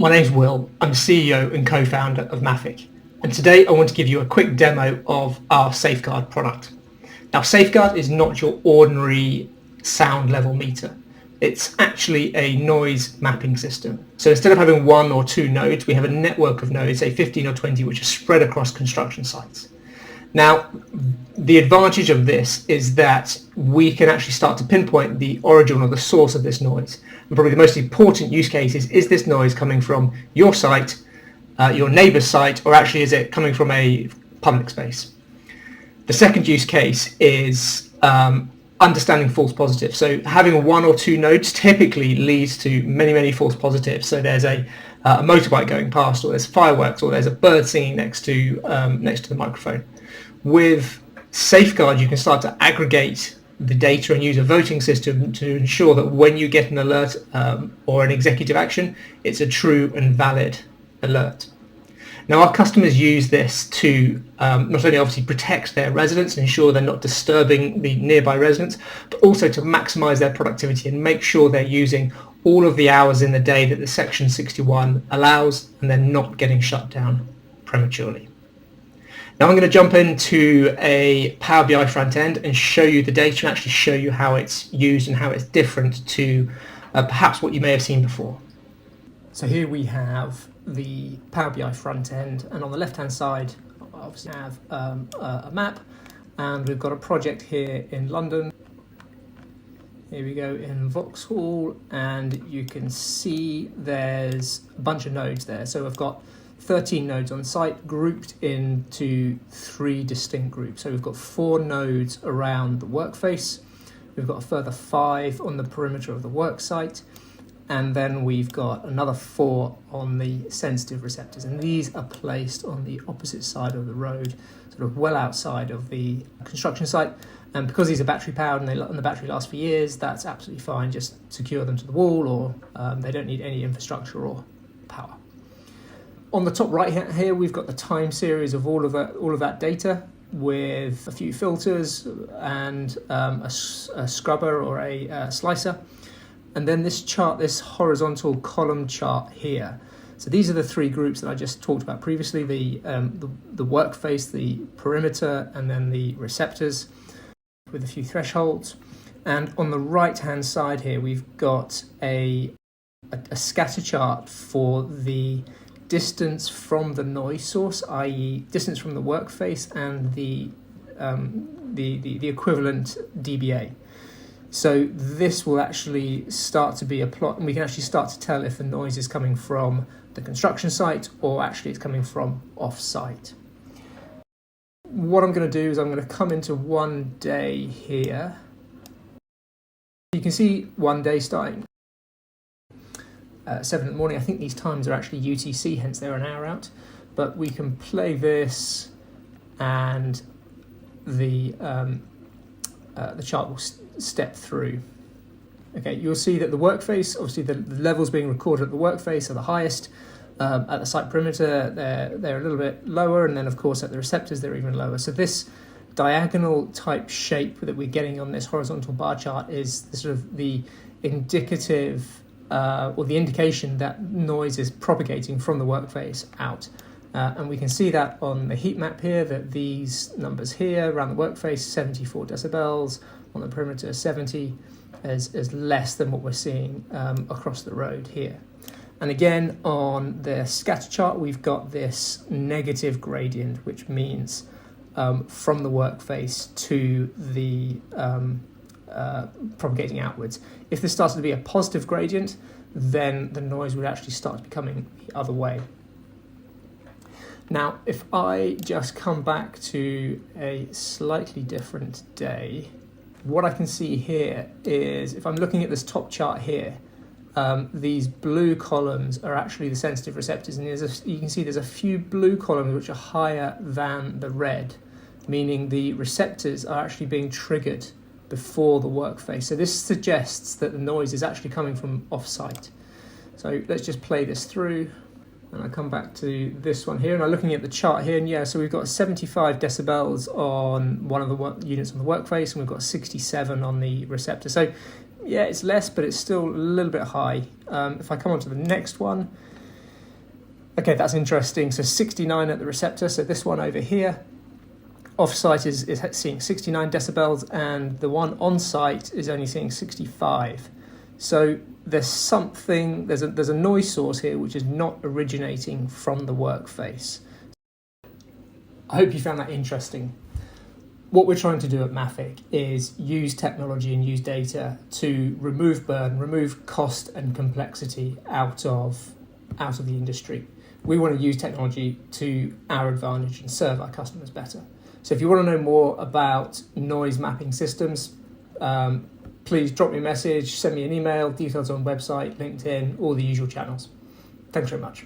My name's Will. I'm CEO and co-founder of Mafic, and today I want to give you a quick demo of our Safeguard product. Now, Safeguard is not your ordinary sound level meter. It's actually a noise mapping system. So instead of having one or two nodes, we have a network of nodes, say 15 or 20, which are spread across construction sites. Now, the advantage of this is that we can actually start to pinpoint the origin or the source of this noise. And probably the most important use case is this noise coming from your site, your neighbour's site, or actually is it coming from a public space? The second use case is understanding false positives. So having one or two nodes typically leads to many false positives. So there's a motorbike going past, or there's fireworks, or there's a bird singing next to the microphone. With Safeguard, you can start to aggregate the data and use a voting system to ensure that when you get an alert or an executive action, it's a true and valid alert. Now, our customers use this to not only obviously protect their residents and ensure they're not disturbing the nearby residents, but also to maximize their productivity and make sure they're using all of the hours in the day that the Section 61 allows, and they're not getting shut down prematurely. Now I'm going to jump into a Power BI front end and show you the data and actually show you how it's used and how it's different to perhaps what you may have seen before. So here we have the Power BI front end, and on the left hand side obviously have a map, and we've got a project here in London. Here we go in Vauxhall, and you can see there's a bunch of nodes there. So we've got 13 nodes on site grouped into 3 distinct groups. So we've got 4 nodes around the workface, we've got a further 5 on the perimeter of the work site, and then we've got another 4 on the sensitive receptors, and these are placed on the opposite side of the road, sort of well outside of the construction site. And because these are battery powered and the battery lasts for years, that's absolutely fine. Just secure them to the wall, or they don't need any infrastructure or power. On the top right here, we've got the time series of all of that data with a few filters and a scrubber or a slicer. And then this chart, this horizontal column chart here. So these are the 3 groups that I just talked about previously, the workface, the perimeter, and then the receptors with a few thresholds. And on the right-hand side here, we've got a scatter chart for the distance from the noise source, i.e. distance from the workface and the equivalent dBA. So this will actually start to be a plot, and we can actually start to tell if the noise is coming from the construction site or actually it's coming from off-site. What I'm going to do is I'm going to come into one day here. You can see one day starting 7 in the morning. I think these times are actually UTC, hence they're an hour out. But we can play this, and the chart will step through. Okay, you'll see that the workface, obviously the levels being recorded at the workface are the highest. At the site perimeter, they're a little bit lower, and then of course at the receptors they're even lower. So this diagonal type shape that we're getting on this horizontal bar chart is sort of the indicative or the indication that noise is propagating from the workface out. And we can see that on the heat map here, that these numbers here around the workface, 74 decibels, on the perimeter 70, is less than what we're seeing across the road here. And again, on the scatter chart, we've got this negative gradient, which means from the workface to the propagating outwards. If this starts to be a positive gradient, then the noise would actually start to be coming the other way. Now, if I just come back to a slightly different day, what I can see here is, if I'm looking at this top chart here, these blue columns are actually the sensitive receptors, and you can see there's a few blue columns which are higher than the red, meaning the receptors are actually being triggered before the workface. So this suggests that the noise is actually coming from off-site. So let's just play this through, and I come back to this one here, and I'm looking at the chart here, and yeah, so we've got 75 decibels on one of the units on the workface, and we've got 67 on the receptor. So yeah, it's less, but it's still a little bit high. If I come on to the next one, Okay, that's interesting. So 69 at the receptor. So this one over here, off-site is seeing 69 decibels, and the one on-site is only seeing 65. So there's something, there's a noise source here which is not originating from the workface. I hope you found that interesting. What we're trying to do at Mafic is use technology and use data to remove burden, remove cost and complexity out of the industry. We want to use technology to our advantage and serve our customers better. So if you want to know more about noise mapping systems, please drop me a message, send me an email, details on website, LinkedIn, all the usual channels. Thanks very much.